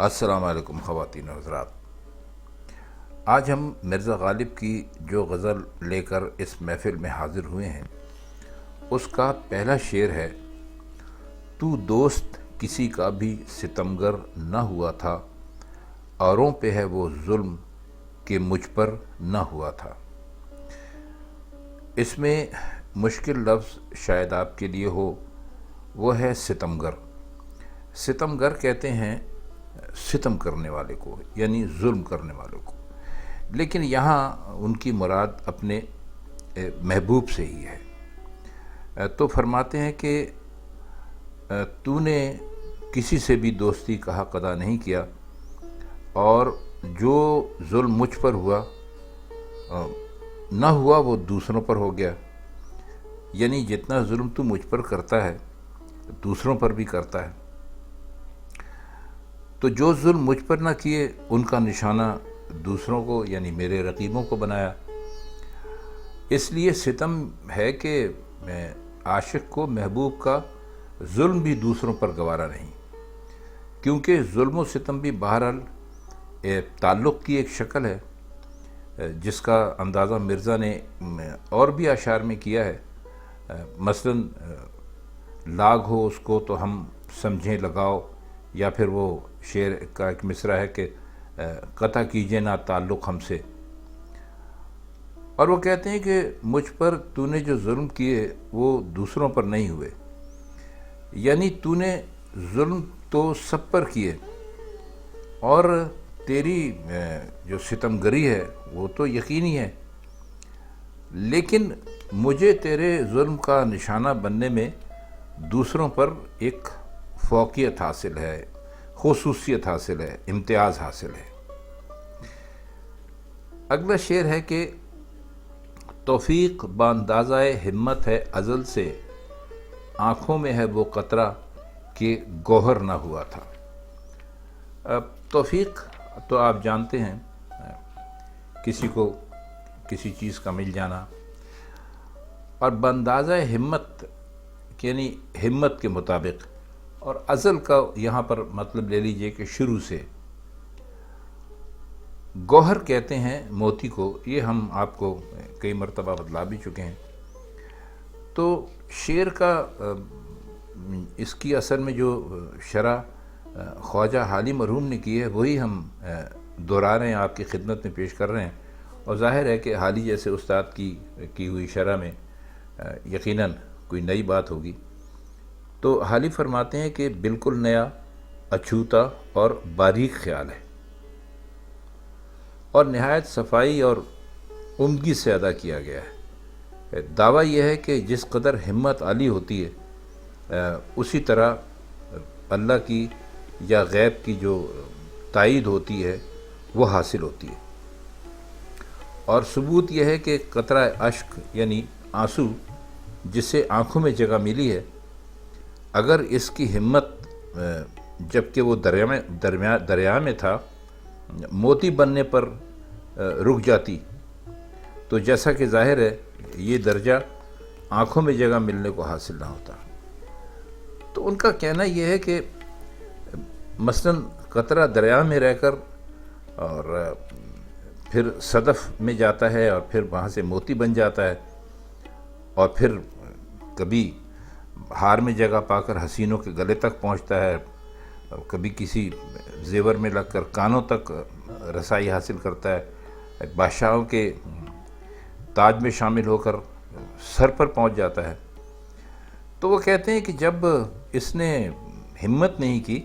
السلام علیکم خواتین و حضرات۔ آج ہم مرزا غالب کی جو غزل لے کر اس محفل میں حاضر ہوئے ہیں اس کا پہلا شعر ہے: تو دوست کسی کا بھی ستمگر نہ ہوا تھا، اوروں پہ ہے وہ ظلم کہ مجھ پر نہ ہوا تھا۔ اس میں مشکل لفظ شاید آپ کے لیے ہو، وہ ہے ستمگر۔ ستمگر کہتے ہیں ستم کرنے والے کو، یعنی ظلم کرنے والوں کو، لیکن یہاں ان کی مراد اپنے محبوب سے ہی ہے۔ تو فرماتے ہیں کہ تو نے کسی سے بھی دوستی کا حق ادا نہیں کیا، اور جو ظلم مجھ پر ہوا نہ ہوا وہ دوسروں پر ہو گیا، یعنی جتنا ظلم تو مجھ پر کرتا ہے دوسروں پر بھی کرتا ہے۔ تو جو ظلم مجھ پر نہ کیے ان کا نشانہ دوسروں کو یعنی میرے رقیبوں کو بنایا۔ اس لیے ستم ہے کہ میں عاشق کو محبوب کا ظلم بھی دوسروں پر گوارا نہیں، کیونکہ ظلم و ستم بھی بہرحال تعلق کی ایک شکل ہے، جس کا اندازہ مرزا نے اور بھی اشعار میں کیا ہے۔ مثلا لاگ ہو اس کو تو ہم سمجھیں لگاؤ، یا پھر وہ شعر کا ایک مصرع ہے کہ قطع کیجئے نہ تعلق ہم سے۔ اور وہ کہتے ہیں کہ مجھ پر تو نے جو ظلم کیے وہ دوسروں پر نہیں ہوئے، یعنی تو نے ظلم تو سب پر کیے، اور تیری جو ستمگری ہے وہ تو یقینی ہے، لیکن مجھے تیرے ظلم کا نشانہ بننے میں دوسروں پر ایک فوقیت حاصل ہے، خصوصیت حاصل ہے، امتیاز حاصل ہے۔ اگلا شعر ہے کہ توفیق باندازہ ہمت ہے ازل سے، آنکھوں میں ہے وہ قطرہ کہ گوہر نہ ہوا تھا۔ توفیق تو آپ جانتے ہیں، کسی کو کسی چیز کا مل جانا، اور باندازہ ہمت یعنی ہمت کے مطابق، اور ازل کا یہاں پر مطلب لے لیجئے کہ شروع سے۔ گوہر کہتے ہیں موتی کو، یہ ہم آپ کو کئی مرتبہ بتلا بھی چکے ہیں۔ تو شعر کا اس کی اثر میں جو شرح خواجہ حالی مرحوم نے کی ہے وہی ہم دہرا رہے ہیں، آپ کی خدمت میں پیش کر رہے ہیں، اور ظاہر ہے کہ حالی جیسے استاد کی ہوئی شرح میں یقیناً کوئی نئی بات ہوگی۔ تو حالی فرماتے ہیں کہ بالکل نیا، اچھوتا اور باریک خیال ہے، اور نہایت صفائی اور عمدگی سے ادا کیا گیا ہے۔ دعویٰ یہ ہے کہ جس قدر ہمت عالی ہوتی ہے اسی طرح اللہ کی یا غیب کی جو تائید ہوتی ہے وہ حاصل ہوتی ہے، اور ثبوت یہ ہے کہ قطرہ اشک یعنی آنسو جسے آنکھوں میں جگہ ملی ہے، اگر اس کی ہمت جبکہ وہ دریا میں تھا موتی بننے پر رک جاتی، تو جیسا کہ ظاہر ہے یہ درجہ آنکھوں میں جگہ ملنے کو حاصل نہ ہوتا۔ تو ان کا کہنا یہ ہے کہ مثلا قطرہ دریا میں رہ کر اور پھر صدف میں جاتا ہے، اور پھر وہاں سے موتی بن جاتا ہے، اور پھر کبھی ہار میں جگہ پا کر حسینوں کے گلے تک پہنچتا ہے، کبھی کسی زیور میں لگ کر کانوں تک رسائی حاصل کرتا ہے، بادشاہوں کے تاج میں شامل ہو کر سر پر پہنچ جاتا ہے۔ تو وہ کہتے ہیں کہ جب اس نے ہمت نہیں کی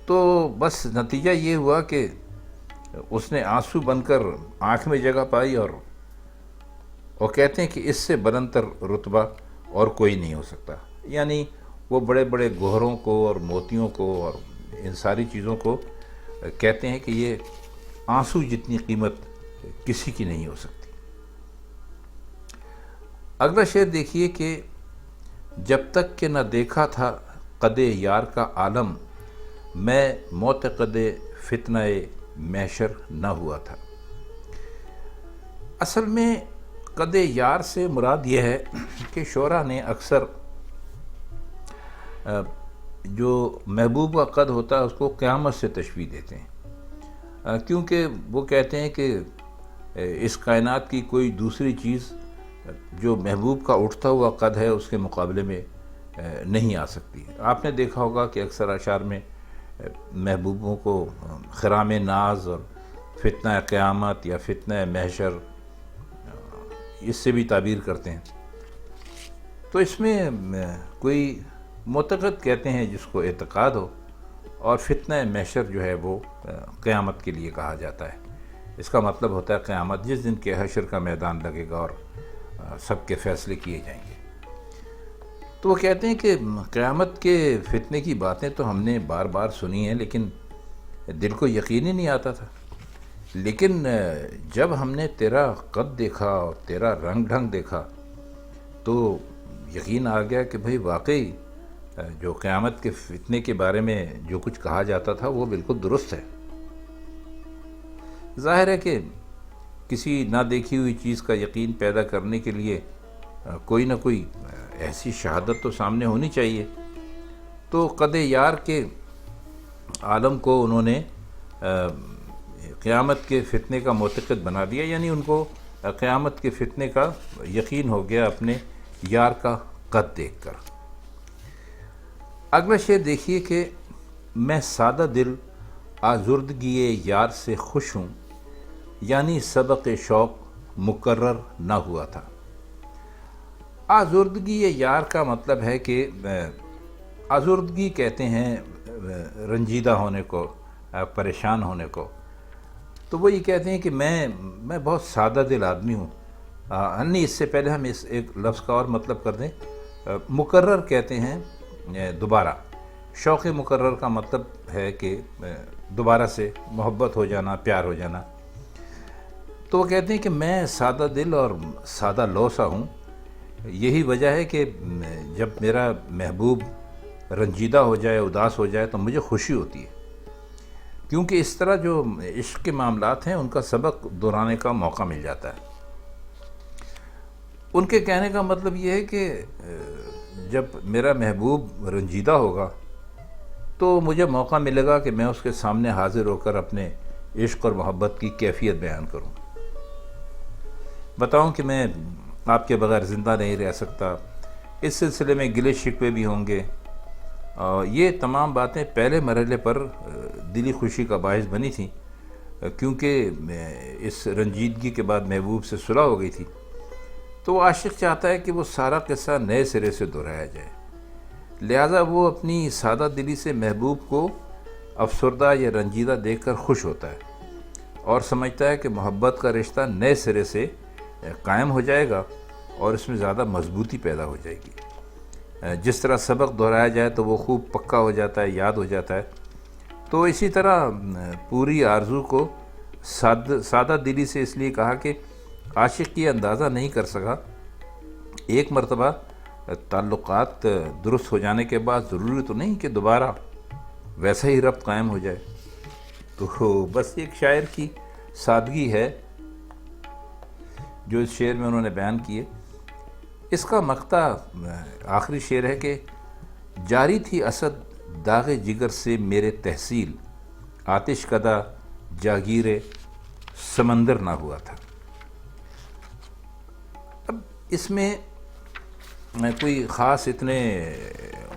تو بس نتیجہ یہ ہوا کہ اس نے آنسو بن کر آنکھ میں جگہ پائی، اور وہ کہتے ہیں کہ اس سے بلندتر رتبہ اور کوئی نہیں ہو سکتا۔ یعنی وہ بڑے بڑے گوہروں کو اور موتیوں کو اور ان ساری چیزوں کو کہتے ہیں کہ یہ آنسو جتنی قیمت کسی کی نہیں ہو سکتی۔ اگلا شعر دیکھیے کہ جب تک کہ نہ دیکھا تھا قد یار کا عالم، میں معتقد فتنہ محشر نہ ہوا تھا۔ اصل میں قد یار سے مراد یہ ہے کہ شعراء نے اکثر جو محبوب کا قد ہوتا ہے اس کو قیامت سے تشبیہ دیتے ہیں، کیونکہ وہ کہتے ہیں کہ اس کائنات کی کوئی دوسری چیز جو محبوب کا اٹھتا ہوا قد ہے اس کے مقابلے میں نہیں آ سکتی۔ آپ نے دیکھا ہوگا کہ اکثر اشعار میں محبوبوں کو خرام ناز اور فتنہ قیامت یا فتنہ محشر اس سے بھی تعبیر کرتے ہیں۔ تو اس میں کوئی معتقد کہتے ہیں جس کو اعتقاد ہو، اور فتنہ محشر جو ہے وہ قیامت کے لیے کہا جاتا ہے۔ اس کا مطلب ہوتا ہے قیامت، جس دن کے حشر کا میدان لگے گا اور سب کے فیصلے کیے جائیں گے۔ تو وہ کہتے ہیں کہ قیامت کے فتنے کی باتیں تو ہم نے بار بار سنی ہیں، لیکن دل کو یقین ہی نہیں آتا تھا۔ لیکن جب ہم نے تیرا قد دیکھا اور تیرا رنگ ڈھنگ دیکھا تو یقین آ گیا کہ بھئی واقعی جو قیامت کے فتنے کے بارے میں جو کچھ کہا جاتا تھا وہ بالکل درست ہے۔ ظاہر ہے کہ کسی نہ دیکھی ہوئی چیز کا یقین پیدا کرنے کے لیے کوئی نہ کوئی ایسی شہادت تو سامنے ہونی چاہیے۔ تو قد یار کے عالم کو انہوں نے قیامت کے فتنے کا معتقد بنا دیا، یعنی ان کو قیامت کے فتنے کا یقین ہو گیا اپنے یار کا قد دیکھ کر۔ اگلا شعر دیکھیے کہ میں سادہ دل آزردگی یار سے خوش ہوں، یعنی سبق شوق مقرر نہ ہوا تھا۔ آزردگی یار کا مطلب ہے کہ آزردگی کہتے ہیں رنجیدہ ہونے کو، پریشان ہونے کو۔ تو وہ یہ کہتے ہیں کہ میں بہت سادہ دل آدمی ہوں۔ نہیں، اس سے پہلے ہم اس ایک لفظ کا اور مطلب کر دیں۔ مقرر کہتے ہیں دوبارہ۔ شوق مقرر کا مطلب ہے کہ دوبارہ سے محبت ہو جانا، پیار ہو جانا۔ تو وہ کہتے ہیں کہ میں سادہ دل اور سادہ لو سا ہوں۔ یہی وجہ ہے کہ جب میرا محبوب رنجیدہ ہو جائے، اداس ہو جائے تو مجھے خوشی ہوتی ہے، کیونکہ اس طرح جو عشق کے معاملات ہیں ان کا سبق دہرانے کا موقع مل جاتا ہے۔ ان کے کہنے کا مطلب یہ ہے کہ جب میرا محبوب رنجیدہ ہوگا تو مجھے موقع ملے گا کہ میں اس کے سامنے حاضر ہو کر اپنے عشق اور محبت کی کیفیت بیان کروں، بتاؤں کہ میں آپ کے بغیر زندہ نہیں رہ سکتا۔ اس سلسلے میں گلے شکوے بھی ہوں گے، اور یہ تمام باتیں پہلے مرحلے پر دلی خوشی کا باعث بنی تھیں، کیونکہ اس رنجیدگی کے بعد محبوب سے صلح ہو گئی تھی۔ تو وہ عاشق چاہتا ہے کہ وہ سارا قصہ نئے سرے سے دہرایا جائے، لہٰذا وہ اپنی سادہ دلی سے محبوب کو افسردہ یا رنجیدہ دیکھ کر خوش ہوتا ہے اور سمجھتا ہے کہ محبت کا رشتہ نئے سرے سے قائم ہو جائے گا اور اس میں زیادہ مضبوطی پیدا ہو جائے گی۔ جس طرح سبق دہرایا جائے تو وہ خوب پکا ہو جاتا ہے، یاد ہو جاتا ہے۔ تو اسی طرح پوری آرزو کو سادہ دلی سے اس لیے کہا کہ عاشق یہ اندازہ نہیں کر سکا ایک مرتبہ تعلقات درست ہو جانے کے بعد ضروری تو نہیں کہ دوبارہ ویسا ہی ربط قائم ہو جائے۔ تو بس ایک شاعر کی سادگی ہے جو اس شعر میں انہوں نے بیان کیے۔ اس کا مقطع آخری شعر ہے کہ جاری تھی اسد داغ جگر سے میرے تحصیل، آتش کدہ جاگیر سمندر نہ ہوا تھا۔ اب اس میں کوئی خاص اتنے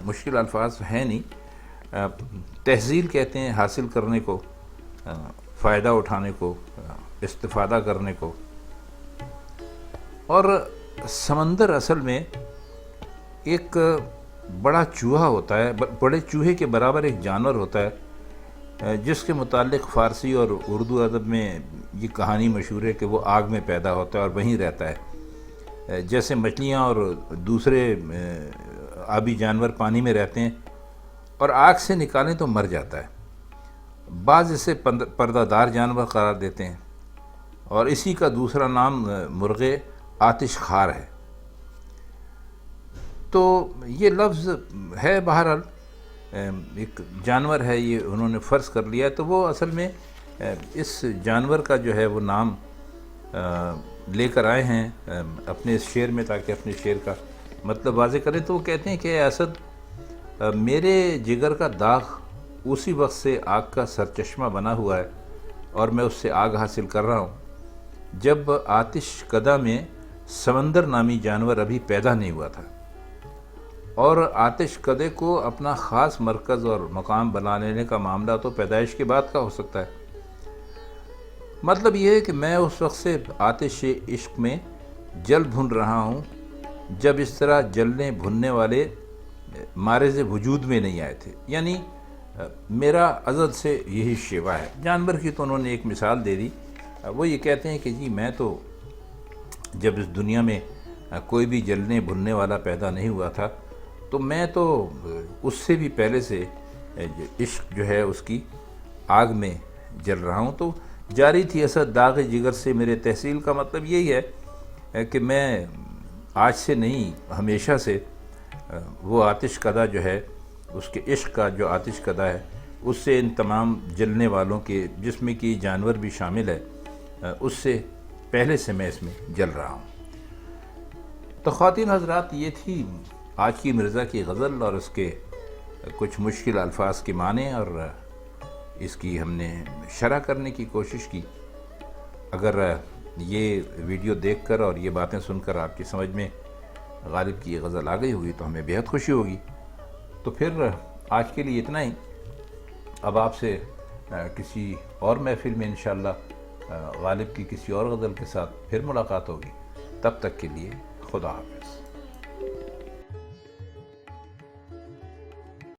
مشکل الفاظ ہیں نہیں۔ تحصیل کہتے ہیں حاصل کرنے کو، فائدہ اٹھانے کو، استفادہ کرنے کو، اور سمندر اصل میں ایک بڑا چوہا ہوتا ہے، بڑے چوہے کے برابر ایک جانور ہوتا ہے، جس کے متعلق فارسی اور اردو ادب میں یہ کہانی مشہور ہے کہ وہ آگ میں پیدا ہوتا ہے اور وہیں رہتا ہے۔ جیسے مچھلیاں اور دوسرے آبی جانور پانی میں رہتے ہیں اور آگ سے نکالیں تو مر جاتا ہے، بعض اسے پردہ دار جانور قرار دیتے ہیں، اور اسی کا دوسرا نام مرغ آتش خار ہے۔ تو یہ لفظ ہے بہرحال ایک جانور ہے، یہ انہوں نے فرض کر لیا ہے۔ تو وہ اصل میں اس جانور کا جو ہے وہ نام لے کر آئے ہیں اپنے اس شعر میں، تاکہ اپنے شعر کا مطلب واضح کریں۔ تو وہ کہتے ہیں کہ اے اسد میرے جگر کا داغ اسی وقت سے آگ کا سرچشمہ بنا ہوا ہے اور میں اس سے آگ حاصل کر رہا ہوں جب آتش کدہ میں سمندر نامی جانور ابھی پیدا نہیں ہوا تھا، اور آتش کدے کو اپنا خاص مرکز اور مقام بنا لینے کا معاملہ تو پیدائش کے بعد کا ہو سکتا ہے۔ مطلب یہ ہے کہ میں اس وقت سے آتش عشق میں جل بھن رہا ہوں جب اس طرح جلنے بھننے والے مارز وجود میں نہیں آئے تھے، یعنی میرا ازل سے یہی شیوا ہے۔ جانور کی تو انہوں نے ایک مثال دے دی، وہ یہ کہتے ہیں کہ جی میں تو جب اس دنیا میں کوئی بھی جلنے بھننے والا پیدا نہیں ہوا تھا تو میں تو اس سے بھی پہلے سے عشق جو ہے اس کی آگ میں جل رہا ہوں۔ تو جاری تھی اثر داغ جگر سے میرے تحصیل کا مطلب یہی ہے کہ میں آج سے نہیں ہمیشہ سے وہ آتش کدہ جو ہے، اس کے عشق کا جو آتش کدہ ہے، اس سے ان تمام جلنے والوں کے جس میں کہ جانور بھی شامل ہے، اس سے پہلے سے میں اس میں جل رہا ہوں۔ تو خواتین حضرات، یہ تھی آج کی مرزا کی غزل اور اس کے کچھ مشکل الفاظ کے معنی، اور اس کی ہم نے شرح کرنے کی کوشش کی۔ اگر یہ ویڈیو دیکھ کر اور یہ باتیں سن کر آپ کی سمجھ میں غالب کی یہ غزل آ گئی ہوگی تو ہمیں بہت خوشی ہوگی۔ تو پھر آج کے لیے اتنا ہی، اب آپ سے کسی اور محفل میں انشاءاللہ غالب کی کسی اور غزل کے ساتھ پھر ملاقات ہوگی۔ تب تک کے لیے خدا حافظ۔